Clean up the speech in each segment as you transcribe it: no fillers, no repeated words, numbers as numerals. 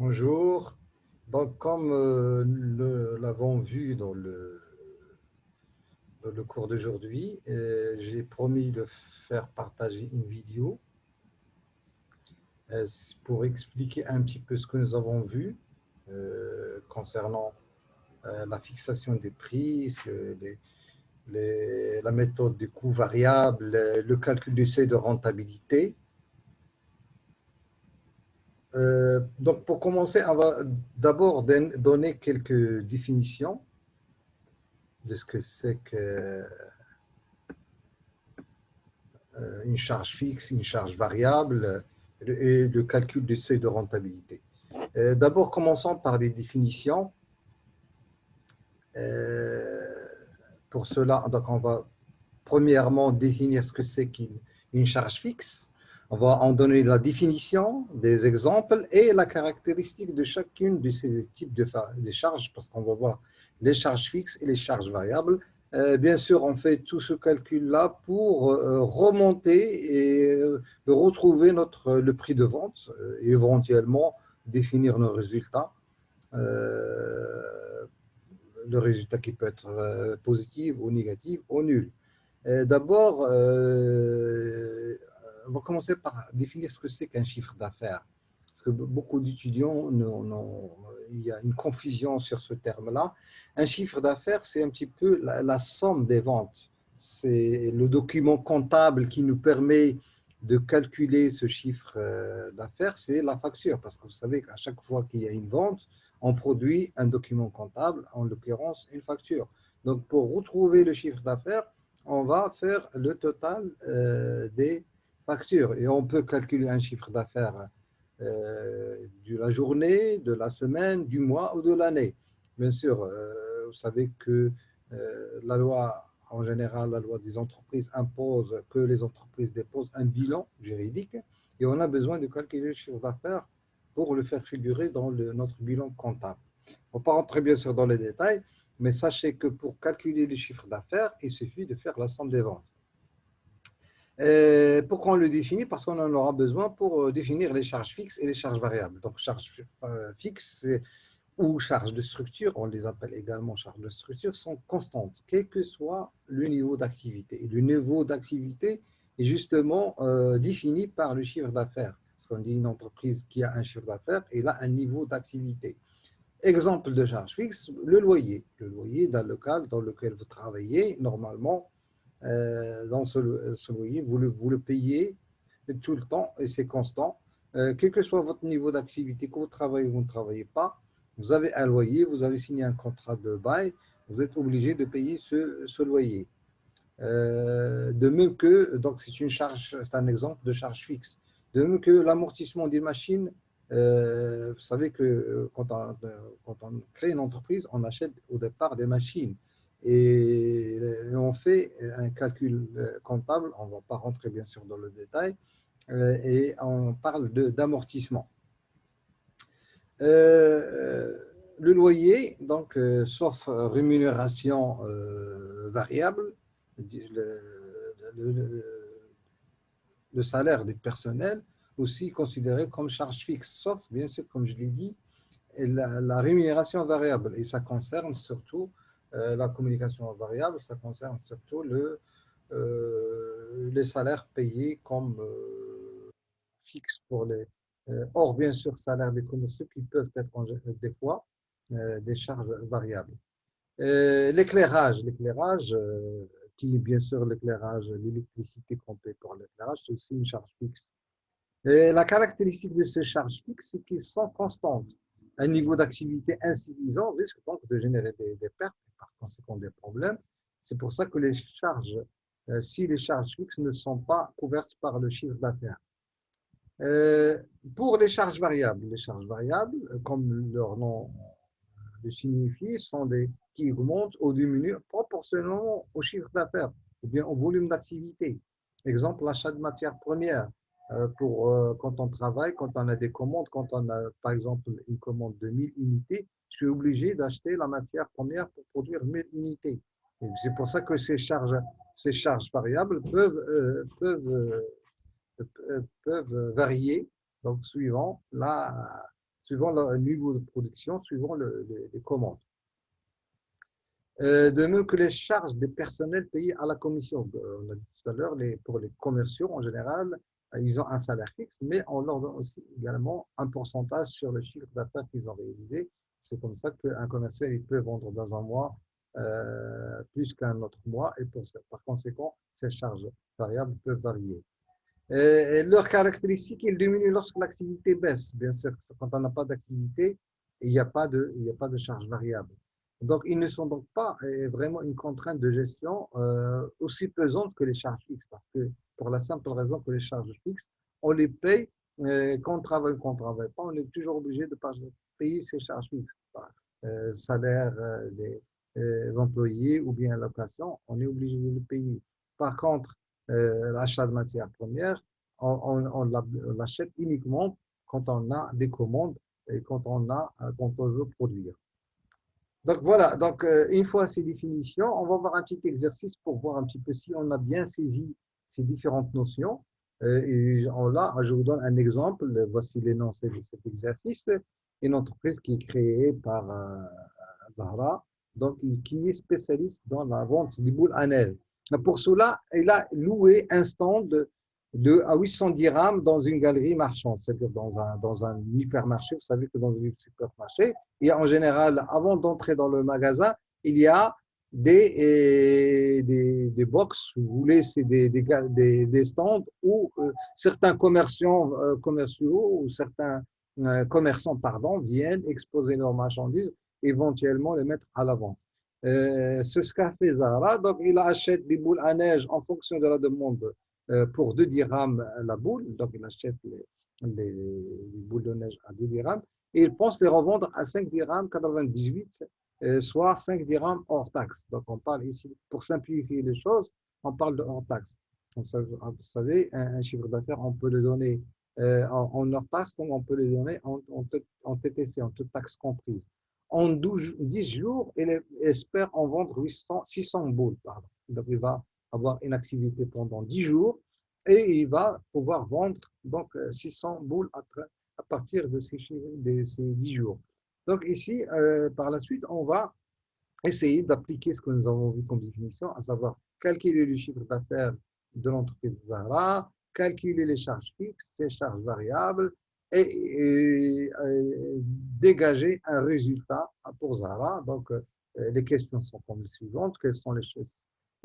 Bonjour. Donc, comme nous l'avons vu dans le cours d'aujourd'hui, j'ai promis de faire partager une vidéo pour expliquer un petit peu ce que nous avons vu concernant la fixation des prix, la méthode des coûts variables, le calcul du seuil de rentabilité. Donc, pour commencer, on va d'abord donner quelques définitions de ce que c'est qu'une charge fixe, une charge variable et le calcul du seuil de rentabilité. D'abord, commençons par des définitions. Pour cela, donc on va premièrement définir ce que c'est qu'une charge fixe. On va en donner la définition, des exemples et la caractéristique de chacune de ces types de charges, parce qu'on va voir les charges fixes et les charges variables. Bien sûr, on fait tout ce calcul-là pour remonter et retrouver le prix de vente et éventuellement définir nos résultats. Le résultat qui peut être positif ou négatif ou nul. D'abord, on va commencer par définir ce que c'est qu'un chiffre d'affaires. Parce que beaucoup d'étudiants, il y a une confusion sur ce terme-là. Un chiffre d'affaires, c'est un petit peu la somme des ventes. C'est le document comptable qui nous permet de calculer ce chiffre d'affaires, c'est la facture. Parce que vous savez qu'à chaque fois qu'il y a une vente, on produit un document comptable, en l'occurrence une facture. Donc, pour retrouver le chiffre d'affaires, on va faire le total des factures. Et on peut calculer un chiffre d'affaires de la journée, de la semaine, du mois ou de l'année. Bien sûr, vous savez que la loi, en général, la loi des entreprises impose que les entreprises déposent un bilan juridique et on a besoin de calculer le chiffre d'affaires pour le faire figurer dans notre bilan comptable. On ne va pas rentrer bien sûr dans les détails, mais sachez que pour calculer le chiffre d'affaires, il suffit de faire la somme des ventes. Pourquoi on le définit? Parce qu'on en aura besoin pour définir les charges fixes et les charges variables. Donc, charges fixes ou charges de structure, on les appelle également charges de structure, sont constantes, quel que soit le niveau d'activité. Et le niveau d'activité est justement défini par le chiffre d'affaires. Parce qu'on dit une entreprise qui a un chiffre d'affaires, elle a un niveau d'activité. Exemple de charge fixe, le loyer. Le loyer dans le local dans lequel vous travaillez, normalement, dans ce loyer, vous le payez tout le temps et c'est constant. Quel que soit votre niveau d'activité, que vous travaillez ou vous ne travaillez pas, vous avez un loyer, vous avez signé un contrat de bail, vous êtes obligé de payer ce loyer. De même que, donc c'est une charge, c'est un exemple de charge fixe. De même que l'amortissement des machines, vous savez que quand on crée une entreprise, on achète au départ des machines et on fait un calcul comptable, on ne va pas rentrer bien sûr dans le détail, et on parle d'amortissement. Le loyer, donc, sauf rémunération variable, le, le salaire du personnel, aussi considéré comme charge fixe, sauf, bien sûr, comme je l'ai dit, la rémunération variable. Et ça concerne surtout la communication variable, ça concerne surtout les salaires payés comme fixe pour les. Or, bien sûr, salaires des commerciaux qui peuvent être des fois des charges variables. L'éclairage, qui est bien sûr l'éclairage, l'électricité qu'on paie pour l'éclairage, c'est aussi une charge fixe. Et la caractéristique de ces charges fixes, c'est qu'ils sont constantes. Un niveau d'activité insuffisant risque donc de générer des pertes et par conséquent des problèmes. C'est pour ça que si les charges fixes ne sont pas couvertes par le chiffre d'affaires. Euh, pour les charges variables, comme leur nom le signifie, sont des qui augmentent ou diminuent proportionnellement au chiffre d'affaires ou bien au volume d'activité. Exemple, l'achat de matières premières. Quand on travaille, quand on a des commandes, quand on a par exemple une commande de 1000 unités, je suis obligé d'acheter la matière première pour produire 1000 unités. C'est pour ça que ces charges variables peuvent varier donc, suivant suivant le niveau de production, suivant les commandes. De même que les charges des personnels payés à la commission. On a dit tout à l'heure, pour les commerciaux en général, ils ont un salaire fixe, mais on leur donne aussi également un pourcentage sur le chiffre d'affaires qu'ils ont réalisé. C'est comme ça qu'un commercial il peut vendre dans un mois plus qu'un autre mois, et par conséquent, ces charges variables peuvent varier. Et leurs caractéristiques, ils diminuent lorsque l'activité baisse. Bien sûr, quand on n'a pas d'activité, il n'y a pas de charge variable. Donc, ils ne sont donc pas vraiment une contrainte de gestion aussi pesante que les charges fixes, parce que pour la simple raison que les charges fixes, on les paye quand on travaille ou quand on ne travaille pas, on est toujours obligé de payer ces charges fixes. Salaire des employés ou bien location, on est obligé de le payer. Par contre, l'achat de matières premières, on l'achète uniquement quand on a des commandes et quand on veut produire. Donc voilà, donc une fois ces définitions, on va voir un petit exercice pour voir un petit peu si on a bien saisi ces différentes notions. Là, je vous donne un exemple. Voici l'énoncé de cet exercice. Une entreprise qui est créée par Zahra, donc qui est spécialiste dans la vente des boules à neige. Pour cela, elle a loué un stand à 800 dirhams dans une galerie marchande, c'est-à-dire dans un hypermarché. Vous savez que dans un hypermarché, et en général, avant d'entrer dans le magasin, il y a des box, vous voulez, c'est des stands où certains commerciaux ou certains commerçants pardon, viennent exposer leurs marchandises, éventuellement les mettre à la vente. C'est ce qu'a fait Zara. Donc, il achète des boules à neige en fonction de la demande pour 2 dirhams la boule. Donc, il achète les boules de neige à 2 dirhams et il pense les revendre à 5 dirhams 98, soit 5 dirhams hors taxe. Donc, on parle ici, pour simplifier les choses, on parle de hors taxe. Donc, vous savez, un chiffre d'affaires, on peut le donner en hors taxe, comme on peut le donner en TTC, en toute taxe comprise. En 10 jours, il espère en vendre 600 boules. Pardon. Donc, il va avoir une activité pendant 10 jours et il va pouvoir vendre donc 600 boules à partir de ces 10 jours. Donc ici, par la suite, on va essayer d'appliquer ce que nous avons vu comme définition, à savoir calculer le chiffre d'affaires de l'entreprise Zahra, calculer les charges fixes, les charges variables et dégager un résultat pour Zahra. Donc, les questions sont comme les suivantes. Quelles sont les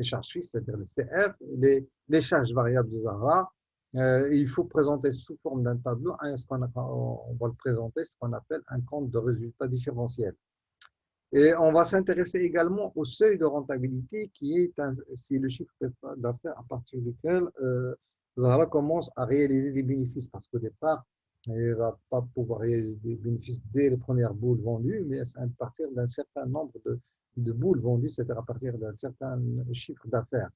charges fixes, c'est-à-dire les CF, les charges variables de Zahra. Il faut présenter sous forme d'un tableau, on va le présenter ce qu'on appelle un compte de résultats différentiel. Et on va s'intéresser également au seuil de rentabilité c'est le chiffre d'affaires à partir duquel Zahra commence à réaliser des bénéfices. Parce qu'au départ, il ne va pas pouvoir réaliser des bénéfices dès les premières boules vendues, mais à partir d'un certain nombre de boules vendues, c'est-à-dire à partir d'un certain chiffre d'affaires.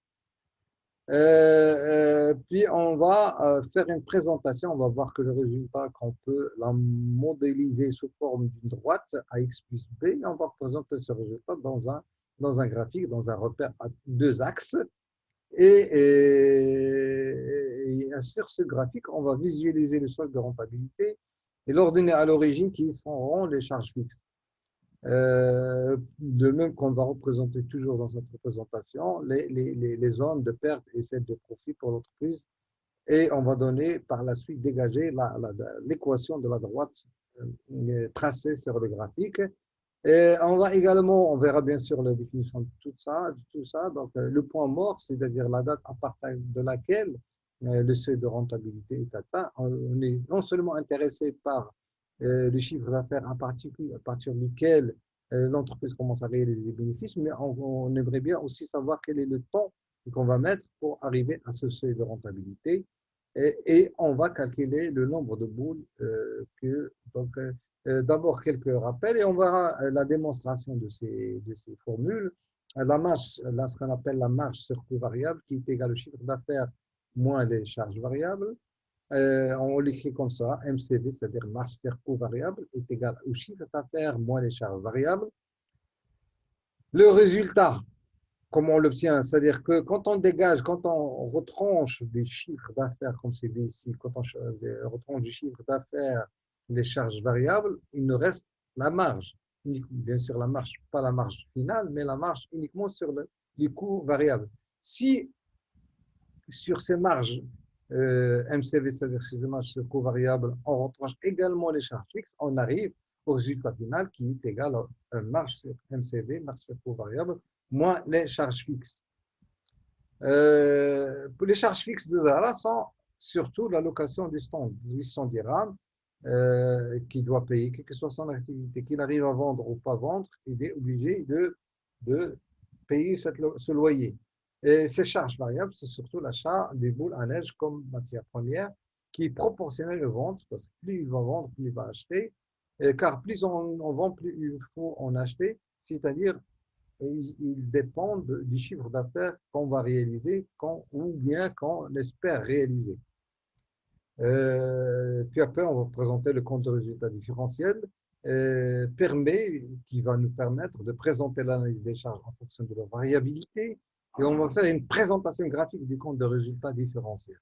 Puis on va faire une présentation, on va voir que le résultat qu'on peut la modéliser sous forme d'une droite à x plus b, et on va représenter ce résultat dans un graphique, dans un repère à 2 axes. Et sur ce graphique, on va visualiser le solde de rentabilité et l'ordonner à l'origine qui seront les charges fixes. De même qu'on va représenter toujours dans cette représentation les zones de perte et celles de profit pour l'entreprise. Et on va donner par la suite dégager l'équation de la droite tracée sur le graphique. Et on va également, on verra bien sûr la définition de tout ça. Donc, le point mort, c'est-à-dire la date à partir de laquelle le seuil de rentabilité est atteint. On est non seulement intéressé par le chiffre d'affaires à partir duquel l'entreprise commence à réaliser des bénéfices, mais on aimerait bien aussi savoir quel est le temps qu'on va mettre pour arriver à ce seuil de rentabilité. Et on va calculer le nombre de boules d'abord quelques rappels et on verra la démonstration de ces formules. La marge, ce qu'on appelle la marge sur coût variable, qui est égale au chiffre d'affaires moins les charges variables. On l'écrit comme ça, MCV, c'est-à-dire marge sur coût variable, est égal au chiffre d'affaires moins les charges variables. Le résultat, comment on l'obtient? C'est-à-dire que quand on dégage, quand on retranche des chiffres d'affaires, comme c'est dit ici, quand on retranche du chiffre d'affaires les charges variables, il nous reste la marge. Bien sûr, la marge, pas la marge finale, mais la marge uniquement sur les coûts variables. Si sur ces marges MCV, c'est-à-dire sur les marges sur coûts variables, on retranche également les charges fixes, on arrive au résultat final qui est égal à marge sur MCV, marge sur coûts variables, moins les charges fixes. Pour les charges fixes de Zara sont surtout l'allocation du stand, 800 dirhams, qui doit payer, quelle que soit son activité, qu'il arrive à vendre ou pas vendre, il est obligé de payer ce loyer. Et ces charges variables, c'est surtout l'achat des boules à neige comme matière première, qui est proportionnelle aux ventes, parce que plus il va vendre, plus il va acheter, car plus on vend, plus il faut en acheter, c'est-à-dire ils dépendent du chiffre d'affaires qu'on va réaliser ou bien qu'on espère réaliser. Puis après, on va présenter le compte de résultat différentiel qui va nous permettre de présenter l'analyse des charges en fonction de leur variabilité et on va faire une présentation graphique du compte de résultat différentiel.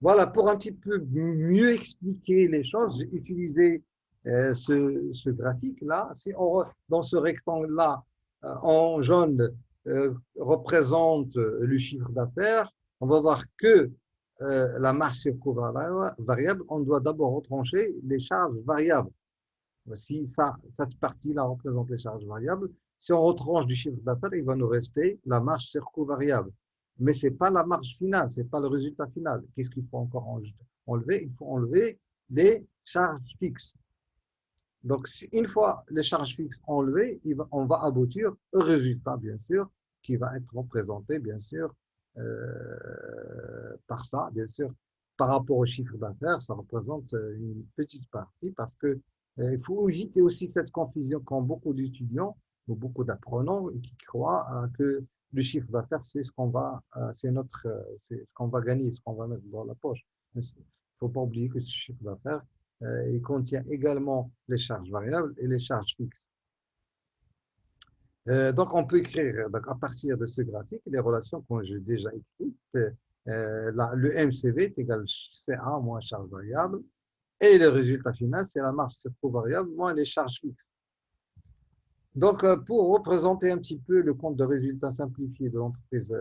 Voilà, pour un petit peu mieux expliquer les choses, j'ai utilisé ce graphique-là. Si dans ce rectangle-là, en jaune, représente le chiffre d'affaires, on va voir que la marge sur coût variable, on doit d'abord retrancher les charges variables. Si cette partie-là représente les charges variables, si on retranche du chiffre d'affaires, il va nous rester la marge sur coût variable. Mais ce n'est pas la marge finale, ce n'est pas le résultat final. Qu'est-ce qu'il faut encore enlever? Il faut enlever les charges fixes. Donc, une fois les charges fixes enlevées, on va aboutir au résultat, bien sûr, qui va être représenté, bien sûr, par ça, bien sûr. Par rapport au chiffre d'affaires, ça représente une petite partie parce que il faut éviter aussi cette confusion qu'ont beaucoup d'étudiants ou beaucoup d'apprenants qui croient que le chiffre d'affaires, c'est ce qu'on va, c'est ce qu'on va gagner, ce qu'on va mettre dans la poche. Il ne faut pas oublier que ce chiffre d'affaires, il contient également les charges variables et les charges fixes. Donc, on peut écrire donc, à partir de ce graphique les relations que j'ai déjà écrites. Le MCV est égal à CA moins charge variable et le résultat final, c'est la marge sur coût variable moins les charges fixes. Donc, pour représenter un petit peu le compte de résultat simplifié de l'entreprise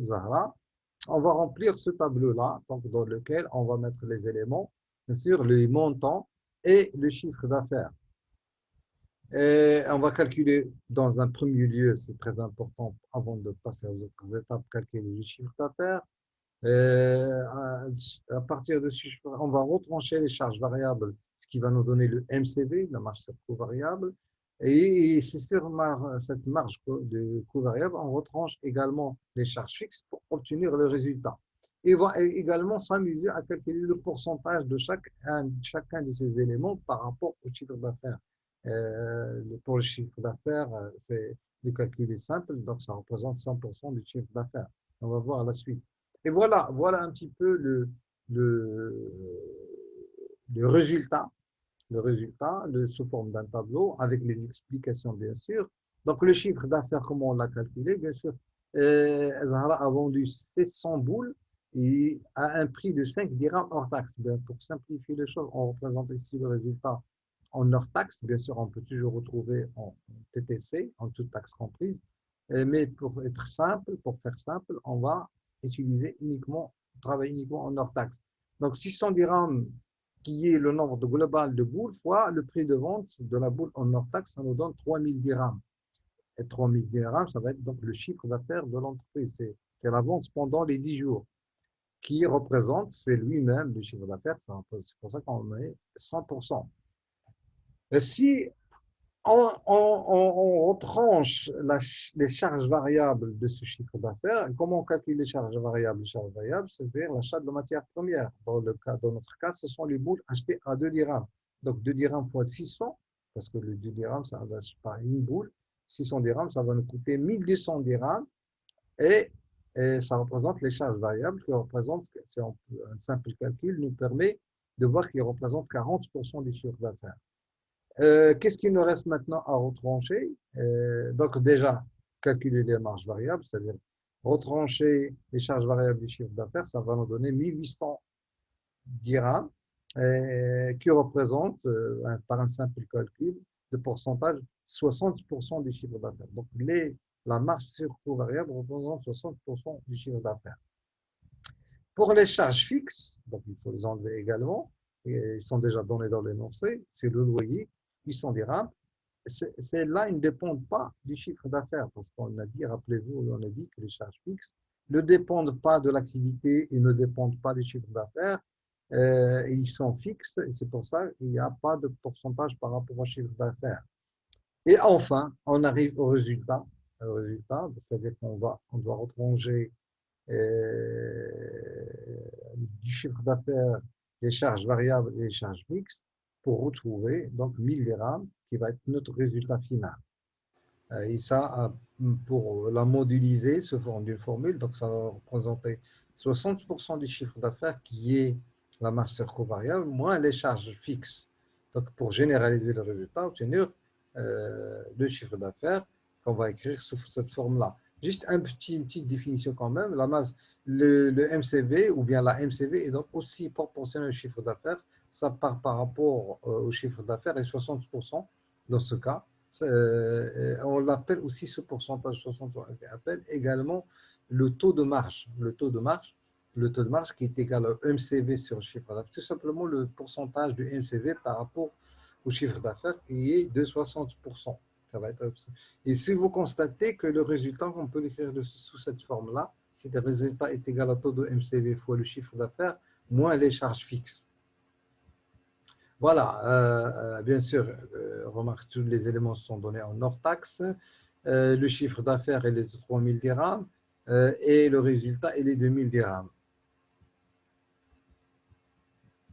Zahra, on va remplir ce tableau-là, dans lequel on va mettre les éléments, bien sûr, les montants et le chiffre d'affaires. Et on va calculer dans un premier lieu, c'est très important avant de passer aux autres étapes, calculer le chiffre d'affaires. À partir de ce chiffre, on va retrancher les charges variables, ce qui va nous donner le MCV, la marge sur coût variable. Et c'est sur cette marge de coût variable, on retranche également les charges fixes pour obtenir le résultat. Et on va également s'amuser à calculer le pourcentage de chacun de ces éléments par rapport au chiffre d'affaires. Pour le chiffre d'affaires, le calcul est simple, donc ça représente 100% du chiffre d'affaires. On va voir la suite. Et voilà un petit peu le résultat sous forme d'un tableau avec les explications, bien sûr. Donc, le chiffre d'affaires, comment on l'a calculé, bien sûr, Zahra a vendu 700 boules et à un prix de 5 dirhams hors taxe. Bien, pour simplifier les choses, on représente ici le résultat en hors taxe. Bien sûr, on peut toujours retrouver en TTC, en toute taxe comprise. Mais pour faire simple, on va travailler uniquement en hors taxe. Donc, 600 dirhams qui est le nombre global de boules, fois le prix de vente de la boule en hors taxe, ça nous donne 3000 dirhams. Et 3000 dirhams, ça va être donc le chiffre d'affaires de l'entreprise. C'est la vente pendant les 10 jours, qui représente, c'est lui-même le chiffre d'affaires, c'est pour ça qu'on met 100%. Et si on retranche les charges variables de ce chiffre d'affaires, comment on calcule les charges variables? Les charges variables, c'est-à-dire l'achat de matières premières. Dans notre cas, ce sont les boules achetées à 2 dirhams. Donc 2 dirhams fois 600, parce que le 2 dirhams, ça ne vaut pas une boule. 600 dirhams, ça va nous coûter 1200 dirhams. Et ça représente les charges variables qui représentent, un simple calcul nous permet de voir qu'ils représentent 40% du chiffre d'affaires. Qu'est-ce qu'il nous reste maintenant à retrancher? Donc déjà, calculer les marges variables, c'est-à-dire retrancher les charges variables du chiffre d'affaires, ça va nous donner 1800 dirhams, qui représente, par un simple calcul de pourcentage, 60% du chiffre d'affaires. Donc, la marge sur coût variable représente 60% du chiffre d'affaires. Pour les charges fixes, donc il faut les enlever également, et ils sont déjà donnés dans l'énoncé, c'est le loyer, 800 dirhams. Là, ils ne dépendent pas du chiffre d'affaires, parce qu'on a dit, rappelez-vous, on a dit que les charges fixes ne dépendent pas de l'activité, ils ne dépendent pas du chiffre d'affaires, ils sont fixes, et c'est pour ça qu'il n'y a pas de pourcentage par rapport au chiffre d'affaires. Et enfin, on arrive au résultat, c'est-à-dire on doit retranger du chiffre d'affaires, les charges variables et les charges fixes pour retrouver donc 1000 dirhams qui va être notre résultat final. Et ça, pour la modéliser sous forme d'une formule, donc ça va représenter 60% du chiffre d'affaires qui est la marge sur coût variable moins les charges fixes. Donc pour généraliser le résultat, obtenir le chiffre d'affaires qu'on va écrire sous cette forme-là. Juste une petite définition quand même. La masse, le MCV ou bien la MCV est donc aussi proportionnelle au chiffre d'affaires. Ça part par rapport au chiffre d'affaires et 60% dans ce cas. On l'appelle aussi ce pourcentage 60, on appelle également le taux de marge. Le taux de marge qui est égal au MCV sur le chiffre d'affaires. Tout simplement le pourcentage du MCV par rapport au chiffre d'affaires qui est de 60%. Ça va être. Et si vous constatez que le résultat, on peut l'écrire sous cette forme-là, si le résultat est égal au taux de MCV fois le chiffre d'affaires, moins les charges fixes. Voilà, bien sûr, remarque, tous les éléments sont donnés en hors taxe. Le chiffre d'affaires est de 3000 dirhams et le résultat est de 2000 dirhams.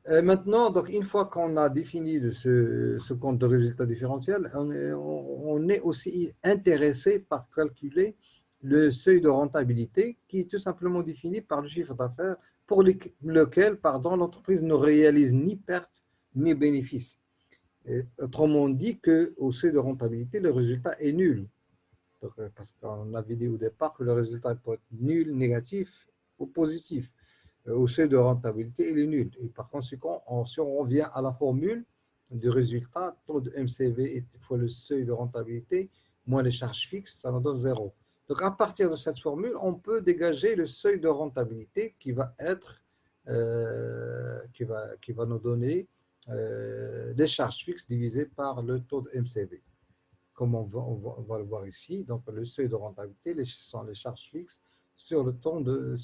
Maintenant, donc, une fois qu'on a défini ce compte de résultat différentiel, on est aussi intéressé par calculer le seuil de rentabilité qui est tout simplement défini par le chiffre d'affaires pour lequel l'entreprise ne réalise ni perte ni bénéfice. Autrement dit qu'au seuil de rentabilité, le résultat est nul. Donc, parce qu'on avait dit au départ que le résultat peut être nul, négatif ou positif. Au seuil de rentabilité, il est nul. Et par conséquent, si on revient à la formule du résultat, taux de MCV fois le seuil de rentabilité, moins les charges fixes, ça nous donne 0. Donc, à partir de cette formule, on peut dégager le seuil de rentabilité qui va être, qui va nous donner les charges fixes divisées par le taux de MCV. Comme on va le voir ici, donc le seuil de rentabilité sont les charges fixes sur le taux de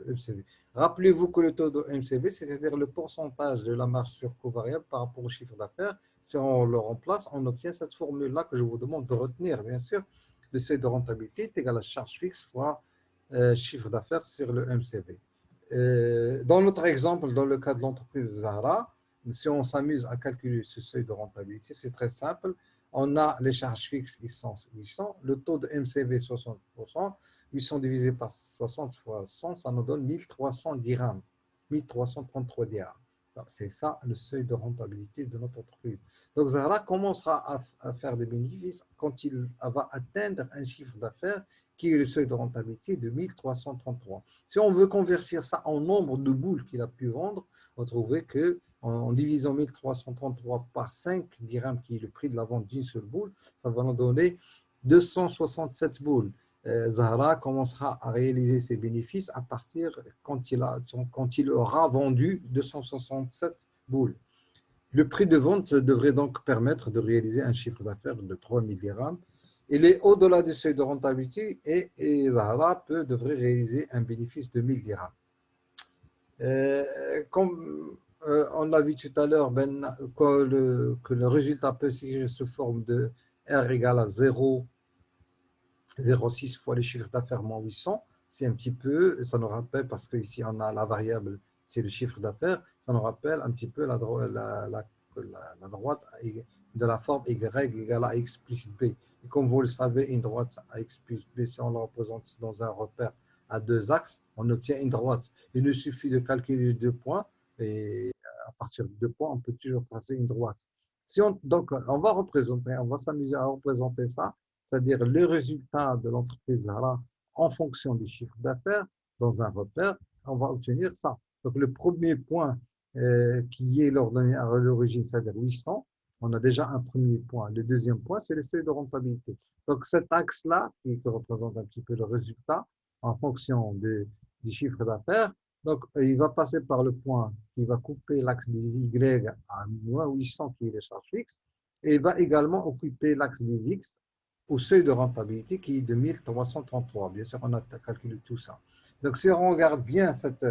MCV. Rappelez-vous que le taux de MCV, c'est-à-dire le pourcentage de la marge sur coût variable par rapport au chiffre d'affaires, si on le remplace, on obtient cette formule-là que je vous demande de retenir, bien sûr. Le seuil de rentabilité est égal à charge fixe fois chiffre d'affaires sur le MCV. Dans notre exemple, dans le cas de l'entreprise Zahra, si on s'amuse à calculer ce seuil de rentabilité, c'est très simple. On a les charges fixes qui sont 800, le taux de MCV 60%, 800 divisé par 60 fois 100, ça nous donne 1300 dirhams, 1333 dirhams. C'est ça le seuil de rentabilité de notre entreprise. Donc Zahra commencera à faire des bénéfices quand il va atteindre un chiffre d'affaires qui est le seuil de rentabilité de 1333. Si on veut convertir ça en nombre de boules qu'il a pu vendre, on va trouver que en divisant 1333 par 5 dirhams, qui est le prix de la vente d'une seule boule, ça va nous donner 267 boules. Zahra commencera à réaliser ses bénéfices à partir quand il aura vendu 267 boules. Le prix de vente devrait donc permettre de réaliser un chiffre d'affaires de 3000 dirhams. Il est au-delà du seuil de rentabilité et Zahra devrait réaliser un bénéfice de 1000 dirhams. Comme on l'a vu tout à l'heure, que le résultat peut s'écrire sous forme de R égale à 0,6 fois le chiffre d'affaires moins 800. C'est un petit peu, ça nous rappelle, parce qu'ici on a la variable, c'est le chiffre d'affaires, ça nous rappelle un petit peu la droite de la forme Y égale à X plus B. Et comme vous le savez, une droite à X plus B, si on la représente dans un repère à deux axes, on obtient une droite. Il nous suffit de calculer 2 points et à partir de 2 points, on peut toujours tracer une droite. Donc, on va s'amuser à représenter ça, c'est-à-dire le résultat de l'entreprise Zahra en fonction des chiffres d'affaires dans un repère, on va obtenir ça. Donc, le premier point qui est l'ordonnée à l'origine, c'est-à-dire 800, on a déjà un premier point. Le deuxième point, c'est le seuil de rentabilité. Donc, cet axe-là, qui représente un petit peu le résultat en fonction du chiffre d'affaires, donc il va passer par le point qui va couper l'axe des Y à moins 800, qui est les charges fixes, et il va également occuper l'axe des X au seuil de rentabilité qui est de 1333. Bien sûr, on a calculé tout ça. Donc, si on regarde bien cette,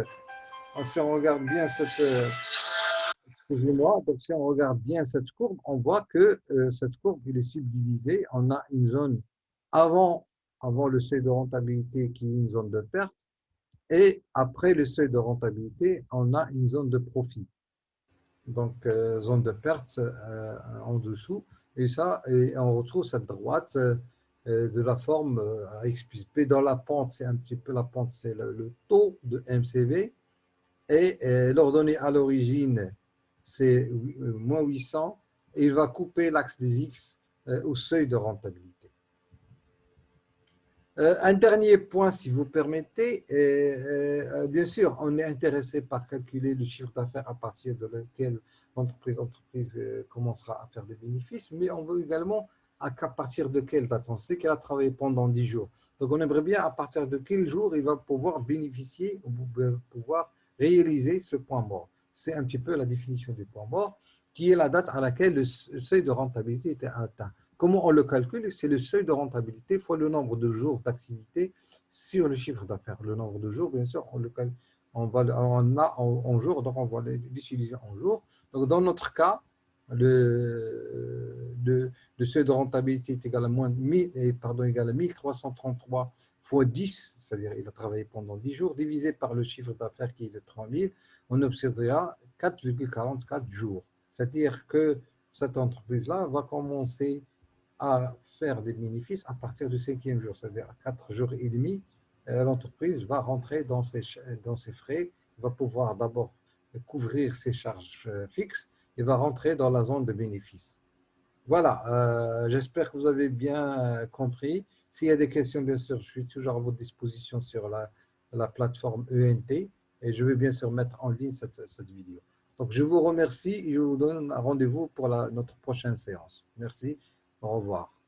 excusez-moi, donc si on regarde bien cette courbe, on voit que cette courbe il est subdivisée. On a une zone avant, avant le seuil de rentabilité qui est une zone de perte, et après le seuil de rentabilité, on a une zone de profit. Donc, zone de perte en dessous. Et ça, et on retrouve cette droite de la forme XP. Dans la pente, c'est un petit peu la pente, c'est le taux de MCV. Et l'ordonnée à l'origine, c'est moins 800. Et il va couper l'axe des X au seuil de rentabilité. Un dernier point, si vous permettez. Bien sûr, on est intéressé par calculer le chiffre d'affaires à partir de lequel l'entreprise commencera à faire des bénéfices, mais on veut également à partir de quelle date. On sait qu'elle a travaillé pendant 10 jours. Donc, on aimerait bien à partir de quel jour il va pouvoir bénéficier ou pouvoir réaliser ce point mort. C'est un petit peu la définition du point mort, qui est la date à laquelle le seuil de rentabilité était atteint. Comment on le calcule? C'est le seuil de rentabilité fois le nombre de jours d'activité sur le chiffre d'affaires. Le nombre de jours, bien sûr, on a en jours, donc on va l'utiliser en jours. Donc, dans notre cas, le seuil de rentabilité est égal à, égal à 1333 fois 10, c'est-à-dire il a travaillé pendant 10 jours, divisé par le chiffre d'affaires qui est de 3000, on obtiendra 4,44 jours. C'est-à-dire que cette entreprise-là va commencer à faire des bénéfices à partir du 5e jour, c'est-à-dire à 4 jours et demi, l'entreprise va rentrer dans ses frais, va pouvoir d'abord couvrir ses charges fixes et va rentrer dans la zone de bénéfices. Voilà, j'espère que vous avez bien compris. S'il y a des questions, bien sûr, je suis toujours à votre disposition sur la plateforme ENT et je vais bien sûr mettre en ligne cette vidéo. Donc, je vous remercie et je vous donne un rendez-vous pour notre prochaine séance. Merci, au revoir.